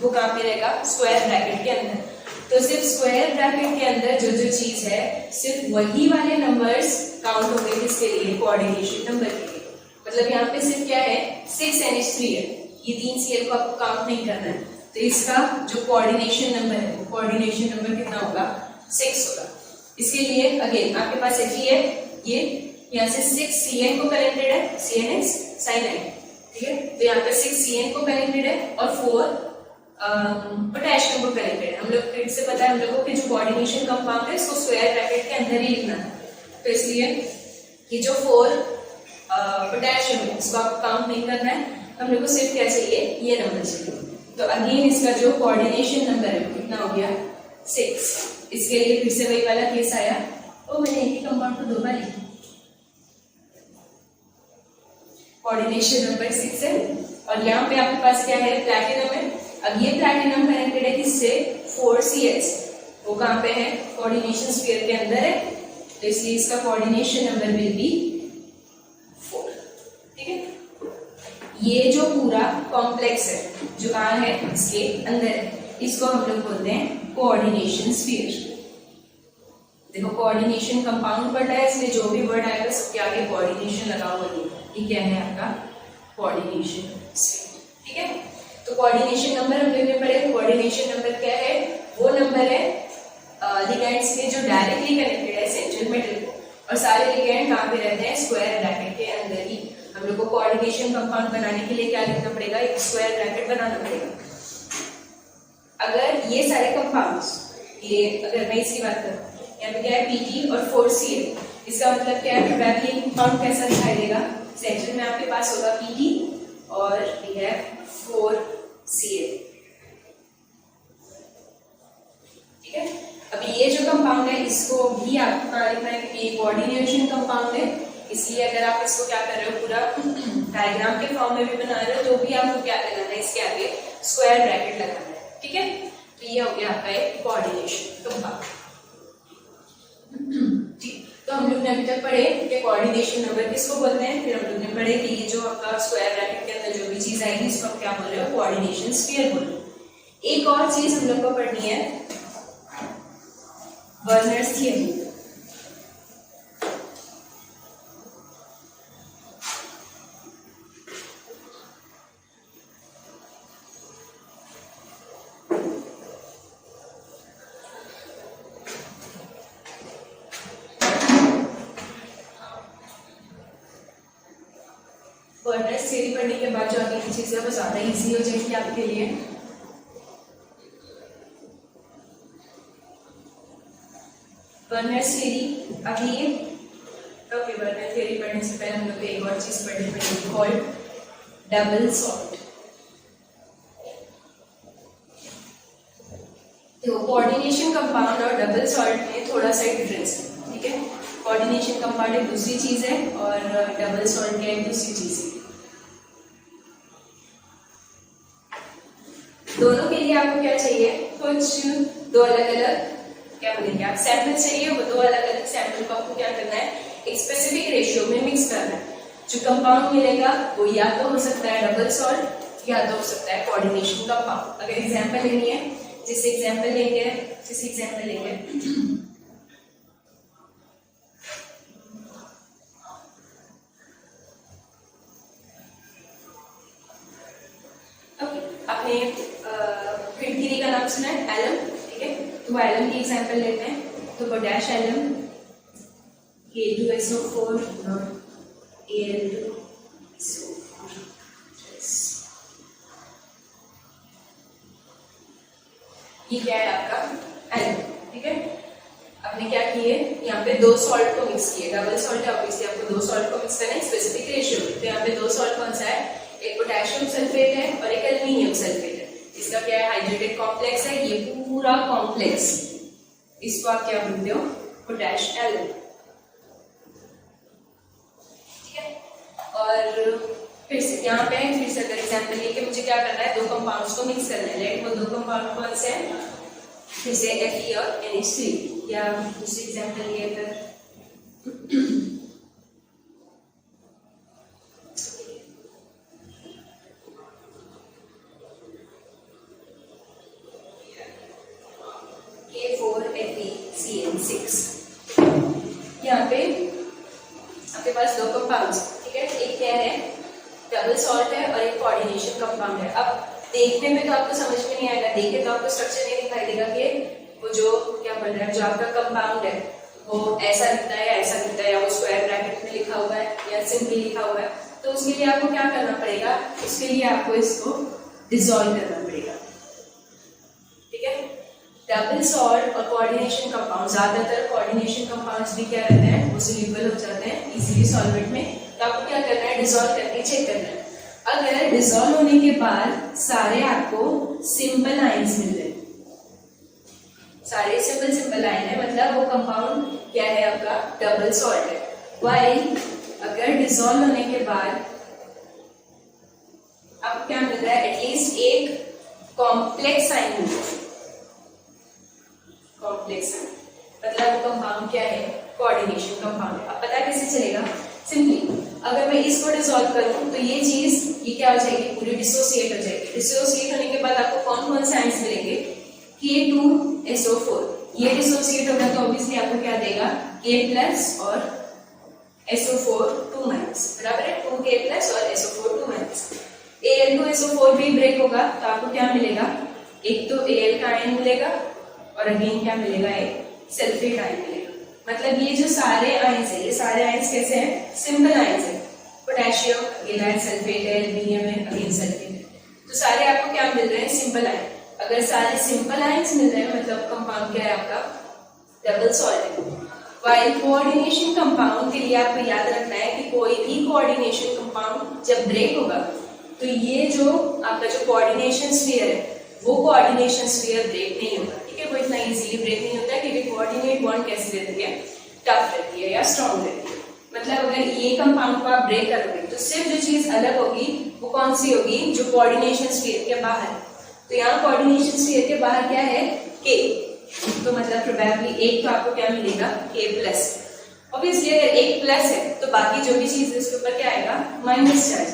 वो कहाँ पे रहेगा? स्क्वायर ब्रैकेट के अंदर। तो सिर्फ स्क्वायर ब्रैकेट के अंदर जो जो चीज है सिर्फ वही वाले नंबर्स काउंट होंगे किसके लिए? कोऑर्डिनेशन नंबर के लिए। मतलब यहाँ पे सिर्फ क्या है? 6 NH3 है, ये 3 Cl को आपको काउंट नहीं करना है। तो इसका जो कोऑर्डिनेशन नंबर है वो कोऑर्डिनेशन नंबर कितना होगा? 6 होगा। इसके लिए अगेन आपके पास Fe है, ये यहाँ से 6 Cn को कनेक्टेड है, CnX साइनाइड। ठीक है, तो यहाँ पे 6 Cn को कनेक्टेड है और 4 पोटेशियम को कनेक्टेड है। हम लोग फिर से पता है हम लोगों को कि जो कोऑर्डिनेशन कंपाउंड है इसको स्क्वायर ब्रैकेट के अंदर ही लिखना है। तो इसलिए ये जो 4 पोटेशियम है इसको आपको काउंट नहीं करना है, हम लोग को सिर्फ क्या चाहिए? ये नंबर चाहिए। तो अगेन इसका जो कोऑर्डिनेशन नंबर है वो कितना हो गया? 6। इसके लिए फिर से वही वाला केस आया, ओ मैंने एक ही कंपाउंड को 2 बार लिखा। कोऑर्डिनेशन नंबर 6 है और यहाँ पे आपके पास क्या है? प्लैटिनम है। अब ये प्लैटिनम कनेक्टेड है किससे? 4 Cl से। वो कहाँ पे है? कोऑर्डिनेशन स्फीयर के अंदर है, तो इसलिए इसका कोऑर्डिनेशन नंबर विल बी 4। ठीक है, ये जो पूरा कॉम्प्लेक्स है जो कहाँ है? इसके अंदर है, इसको हम लोग बोलते हैं कोऑर्डिनेशन स्फीयर। देखो कोऑर्डिनेशन कंपाउंड पढ़ना है, इसमें जो भी वर्ड आएगा सबके आगे कोऑर्डिनेशन लगा हुआ है। ये क्या है? आपका कोऑर्डिनेशन स्फीयर। ठीक है, तो कोऑर्डिनेशन नंबर हम लोग ने पढ़े। कोऑर्डिनेशन नंबर क्या है? वो नंबर है लिगेंड्स के जो डायरेक्टली कनेक्टेड है सेंट्रल मेटल को, और सारे लिगेंड कहाँ पे रहते हैं? स्क्वायर ब्रैकेट के अंदर ही। हम लोग को कोऑर्डिनेशन कंपाउंड बनाने के लिए क्या लिखना पड़ेगा? एक स्क्वायर ब्रैकेट बनाना पड़ेगा। अगर ये सारे कंपाउंड्स, ये अगर मैं इसकी बात करूँ, यहाँ पे क्या है? Pg और 4Cl, इसका मतलब क्या है? प्रोबेबली कंपाउंड कैसा दिखाई देगा? सेंट्रल में आपके पास होगा Pg और ये है 4Cl। ठीक है, अभी ये जो कंपाउंड है इसको भी आपको कहाँ लिखना है? क्योंकि ये कोऑर्डिनेशन कंपाउंड है, इसलिए अगर आप इसको क्या कर रहे हो? पूरा डायग्राम के फॉर्म में भी बना रहे हो तो भी आपको क्या लगाना है? इसके आगे स्क्वायर ब्रैकेट लगाना है। ठीक है, तो ये हो गया आपका एक कोऑर्डिनेशन कंपाउंड। ठीक, तो हम लोग ने अभी तक पढ़े कि कोऑर्डिनेशन नंबर किसको बोलते हैं, फिर हम लोग ने पढ़े कि ये जो आपका स्क्वायर ब्रैकेट के अंदर जो भी चीज आएगी इसको हम क्या बोल रहे हो? कोऑर्डिनेशन स्फीयर बोल रहे हो। एक और चीज हम लोग को पढ़नी है, वर्नर्स थ्योरम। थ्योरी पढ़ने के बाद जो आगे की चीज़ें वो ज़्यादा इजी हो जाएगी आपके लिए। बर्नर्स थ्योरी अभी ओके, बर्नर थ्योरी पढ़ने से पहले हम लोग को एक और चीज़ पढ़नी पड़ेगी कॉल्ड डबल सॉल्ट। तो कोऑर्डिनेशन कंपाउंड और डबल सॉल्ट में थोड़ा सा डिफरेंस है, ठीक है। कोऑर्डिनेशन कंपाउंड एक दूसरी चीज है और डबल सॉल्ट एक दूसरी चीज है। दोनों के लिए आपको क्या चाहिए, कुछ दो अलग अलग क्या बोलेंगे आप सैंपल चाहिए। वो दो अलग अलग सैंपल को आपको क्या करना है, एक स्पेसिफिक रेशियो में मिक्स करना है। जो कंपाउंड मिलेगा वो या तो हो सकता है डबल सॉल्ट या तो हो सकता है कोऑर्डिनेशन कंपाउंड। अगर एग्जांपल लेनी है, जिससे एग्जांपल लेंगे आपने खिड़की का नाम सुना है एलम, ठीक है। तो वो एलम की एग्जांपल लेते हैं। तो पोटैश एलम K2SO4 Al2SO4। ये क्या है आपका एलम, ठीक है। आपने क्या किए, यहाँ पे दो सॉल्ट को मिक्स किए। डबल सॉल्ट है, ऑब्वियसली आपको दो सॉल्ट को मिक्स करना है स्पेसिफिक रेशियो में। तो यहाँ पे दो सॉल्ट कौन सा है, एक पोटेशियम सल्फेट है और एक एल्युमिनियम सल्फेट है। इसका क्या है, हाइड्रेटेड कॉम्प्लेक्स है। ये पूरा कॉम्प्लेक्स इसको आप क्या बोलते हो, पोटैश एलम, ठीक है। और फिर से यहाँ पे फिर से अगर एग्जाम्पल लेके मुझे क्या करना है, दो कंपाउंड्स को मिक्स करना है। लेकिन वो दो कंपाउंड कौन से हैं, फिर से Fe और NH3। या दूसरी एग्जाम्पल लिए अगर K4FeCN6। यहाँ पे आपके पास दो कंपाउंड्स, ठीक है। एक क्या है, डबल सॉल्ट है और एक कोऑर्डिनेशन कंपाउंड है। अब देखने में तो आपको समझ में नहीं आएगा, देखे तो आपको स्ट्रक्चर नहीं दिखाई देगा कि वो जो क्या बोल रहा है, जो आपका कंपाउंड है वो ऐसा दिखता है या ऐसा दिखता है, या वो स्क्वायर ब्रैकेट में लिखा हुआ है या सिंपली लिखा हुआ है। तो उसके लिए आपको क्या करना पड़ेगा, उसके लिए आपको इसको डिसॉल्व करना पड़ेगा, ठीक है। डबल सॉल्ट और कोऑर्डिनेशन कंपाउंड, ज्यादातर कोऑर्डिनेशन कंपाउंड्स भी क्या रहते हैं, वो सोल्यूबल हो जाते हैं इजीली सॉल्वेंट में। तो आपको क्या करना है, डिसॉल्व करके चेक करना है। अगर डिसॉल्व होने के बाद सारे आपको सिंपल आयंस मिल रहे, सारे सिंपल आयन है, मतलब वो कंपाउंड क्या है आपका, डबल सॉल्ट है। वाइल अगर डिसॉल्व होने के बाद आपको क्या मिल रहा है, एटलीस्ट एक कॉम्प्लेक्स आयन मिल रहा है। कॉम्प्लेक्स आयन मतलब वो कंपाउंड क्या है, कोऑर्डिनेशन कंपाउंड है। अब पता कैसे चलेगा, सिंपली अगर मैं इसको डिसॉल्व करूं तो ये चीज ये क्या हो जाएगी, पूरी डिसोसिएट हो जाएगी। डिसोसिएट होने के बाद आपको कौन कौन से आयंस मिलेंगे, K2SO4। ये डिसोसिएट होगा तो ऑब्वियसली आपको क्या देगा, K+ और SO4 2-, बराबर है, 2K+ और SO4 2-। Al2SO4 भी ब्रेक होगा तो आपको क्या मिलेगा, एक तो Al का आयन मिलेगा और अगेन क्या मिलेगा, एक सल्फेट आयन मिलेगा। मतलब ये जो सारे आयंस है, ये सारे आयंस कैसे हैं, सिंपल आयंस है। पोटेशियम अकेला सल्फेट है, एल्युमिनियम है अगेन सल्फेट है। तो सारे आपको क्या मिल रहे हैं, सिंपल आयन। अगर सारे सिंपल आयंस मिल रहे हैं मतलब कंपाउंड क्या है आपका, डबल सॉल्ट है। वाइल कोऑर्डिनेशन कंपाउंड के लिए आपको याद रखना है कि कोई भी कोऑर्डिनेशन कंपाउंड जब ब्रेक होगा तो ये जो आपका जो कोऑर्डिनेशन स्फीयर है वो कोऑर्डिनेशन स्फीयर ब्रेक नहीं होगा, ठीक है। वो इतना इजीली ब्रेक नहीं होता है क्योंकि कोऑर्डिनेट बॉन्ड कैसी रहती है, टफ रहती है या स्ट्रॉन्ग रहती है। मतलब अगर ये कंपाउंड को आप ब्रेक करोगे तो सिर्फ जो चीज अलग होगी वो कौन सी होगी, जो कोऑर्डिनेशन स्फीयर के बाहर। तो यहाँ कोऑर्डिनेशन स्फीयर के बाहर क्या है, K। तो मतलब प्रोबेबली एक तो आपको क्या मिलेगा, K+। ऑब्वियसली अगर एक प्लस है तो बाकी जो भी चीज है उसके ऊपर क्या आएगा, माइनस चार्ज।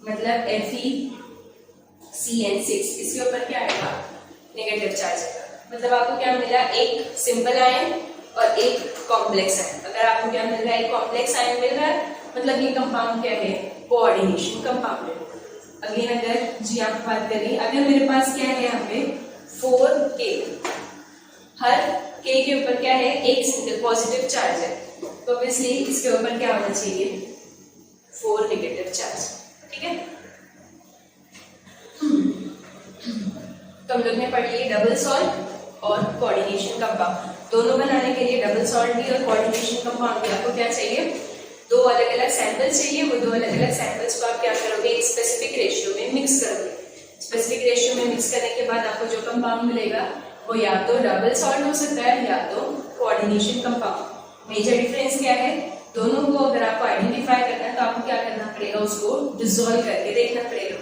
मतलब FeCN6 इसके ऊपर क्या आएगा, नेगेटिव चार्ज आएगा। मतलब आपको क्या मिला, एक सिंपल आयन और एक कॉम्प्लेक्स आयन। अगर आपको क्या मिल रहा है, एक कॉम्प्लेक्स आयन मिल रहा है मतलब ये कंपाउंड क्या है, कोऑर्डिनेशन कंपाउंड है। अगेन अगर जी आप बात करें, अगर मेरे पास क्या है यहाँ पे 4K, हर K के ऊपर क्या है, एक सिंगल पॉजिटिव चार्ज है, तो ऑब्वियसली इसके ऊपर क्या होना चाहिए, 4 नेगेटिव चार्ज, ठीक ठीक है। तो हम लोग ने पढ़ लिए डबल सॉल्ट और कोऑर्डिनेशन कंपाउंड। दोनों बनाने के लिए डबल सॉल्ट भी और कोऑर्डिनेशन कंपाउंड भी आपको क्या चाहिए, दो अलग अलग सैंपल्स चाहिए। वो दो अलग अलग सैंपल्स को आप क्या करोगे, एक स्पेसिफिक रेशियो में मिक्स करोगे। स्पेसिफिक रेशियो में मिक्स करने के बाद आपको जो कंपाउंड मिलेगा वो या तो डबल सॉल्ट हो सकता है या तो कोऑर्डिनेशन कंपाउंड। मेजर डिफरेंस क्या है, दोनों को अगर आपको आइडेंटिफाई करना है तो आपको क्या करना पड़ेगा, उसको डिसॉल्व करके देखना पड़ेगा।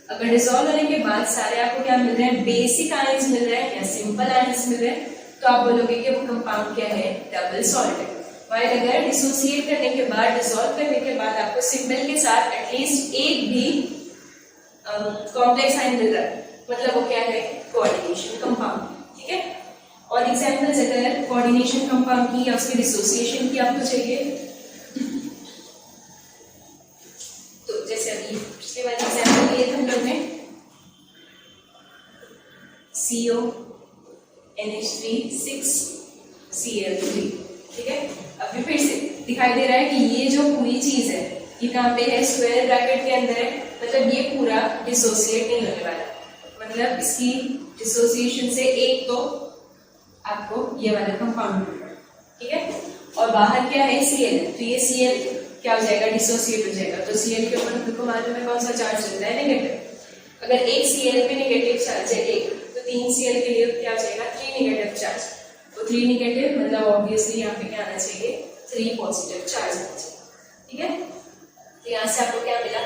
अगर डिसॉल्व होने के बाद सारे आपको क्या मिल रहे हैं, बेसिक आयंस मिल रहे हैं या सिंपल आयंस मिल रहे हैं, तो आप बोलोगे कि वो कंपाउंड क्या है, डबल सॉल्ट है। वाइल अगर डिसोसिएट करने के बाद, डिसॉल्व करने के बाद आपको सिंबल के साथ एटलीस्ट एक भी कॉम्प्लेक्स आयन मिल रहा है, मतलब वो क्या है, कोऑर्डिनेशन कंपाउंड। ठीक है। और एग्जांपल्स अगर कोऑर्डिनेशन कंपाउंड की या उसके डिसोसिएशन की आपको चाहिए, तो जैसे अभी पिछले वाले एग्जांपल लिए थे हम लोग ने CO NH3 6Cl3। ठीक है। अभी फिर से दिखाई दे रहा है कि ये जो पूरी चीज है ये कहाँ पे है, स्क्वायर ब्रैकेट के अंदर है, मतलब ये पूरा डिसोसिएट नहीं होने वाला, मतलब इसकी डिसोसिएशन से एक तो आपको ये वाला कंपाउंड मिल रहा है। ठीक है। और बाहर क्या है, Cl, तो ये Cl क्या हो जाएगा, डिसोसिएट हो जाएगा। तो Cl के ऊपर हमको मालूम है कौन सा चार्ज चलता है, नेगेटिव। अगर एक Cl पे नेगेटिव चार्ज है एक, तो 3 Cl के लिए क्या हो जाएगा, 3 नेगेटिव चार्ज। तो 3 नेगेटिव मतलब ऑब्वियसली यहाँ पे क्या आना चाहिए, 3 पॉजिटिव चार्ज आना चाहिए। ठीक है। तो यहाँ से आपको क्या मिला।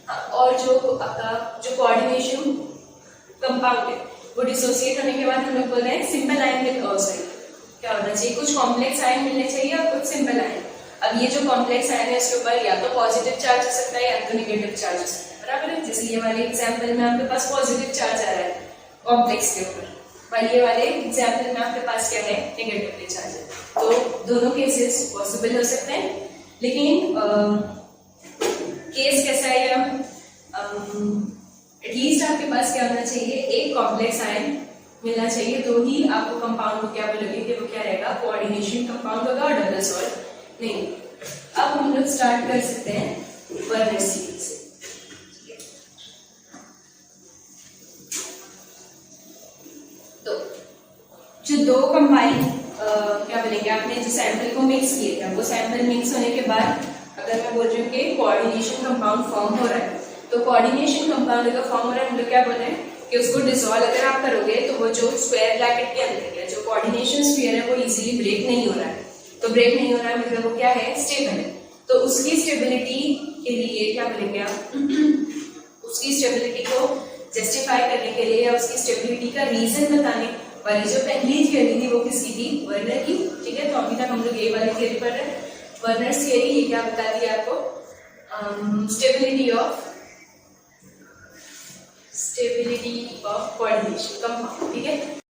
हाँ, और जो आपका जो कोऑर्डिनेशन कंपाउंड है वो डिसोसिएट होने के बाद हम लोग बोल रहे हैं सिंपल आयन विद सॉरी क्या होना चाहिए, कुछ कॉम्प्लेक्स आयन मिलने चाहिए और कुछ सिंपल आयन। अब ये जो कॉम्प्लेक्स आयन है इसके ऊपर या तो पॉजिटिव चार्ज हो सकता है या तो नेगेटिव चार्ज हो सकता है, बराबर है। जैसे ये वाले एग्जाम्पल में आपके पास पॉजिटिव चार्ज आ रहा है कॉम्प्लेक्स के ऊपर, और ये वाले एग्जाम्पल में आपके पास क्या है, नेगेटिव चार्ज है। तो दोनों केसेस पॉसिबल हो सकते हैं, लेकिन केस कैसा है, एटलीस्ट आपके पास क्या होना चाहिए, एक कॉम्प्लेक्स आयन मिलना चाहिए, तो ही आपको कंपाउंड को क्या बोलोगे कि वो क्या रहेगा, कोऑर्डिनेशन कंपाउंड होगा और डबल सॉल्ट नहीं। अब हम लोग स्टार्ट कर सकते हैं वर्नर सीरीज से। तो जो दो कंबाइन क्या बोलेंगे, आपने जो सैंपल को मिक्स किए थे, वो सैंपल मिक्स होने के बाद अगर मैं बोल रही हूँ कि कोऑर्डिनेशन कंपाउंड फॉर्म हो रहा है, तो कोऑर्डिनेशन कंपाउंड अगर फॉर्म हो रहा है, हम लोग क्या बोल रहे हैं कि उसको डिसॉल्व अगर आप करोगे तो वो जो स्क्वायर ब्रैकेट के अंदर है, जो कोऑर्डिनेशन स्फीयर है, वो इजीली ब्रेक नहीं हो रहा है। तो ब्रेक नहीं हो रहा है मतलब वो क्या है, स्टेबल है। तो उसकी स्टेबिलिटी के लिए क्या बोलेंगे आप, उसकी स्टेबिलिटी को जस्टिफाई करने के लिए या उसकी स्टेबिलिटी का रीजन बताने वाली जो पहली थियरी थी वो किसकी थी, वर्नर की। ठीक है। तो अभी तक हम लोग ये वाली थियरी पढ़ रहे हैं, वर्नर्स थियरी। ये क्या बताती है आपको, स्टेबिलिटी ऑफ कोऑर्डिनेशन कंपाउंड। ठीक है।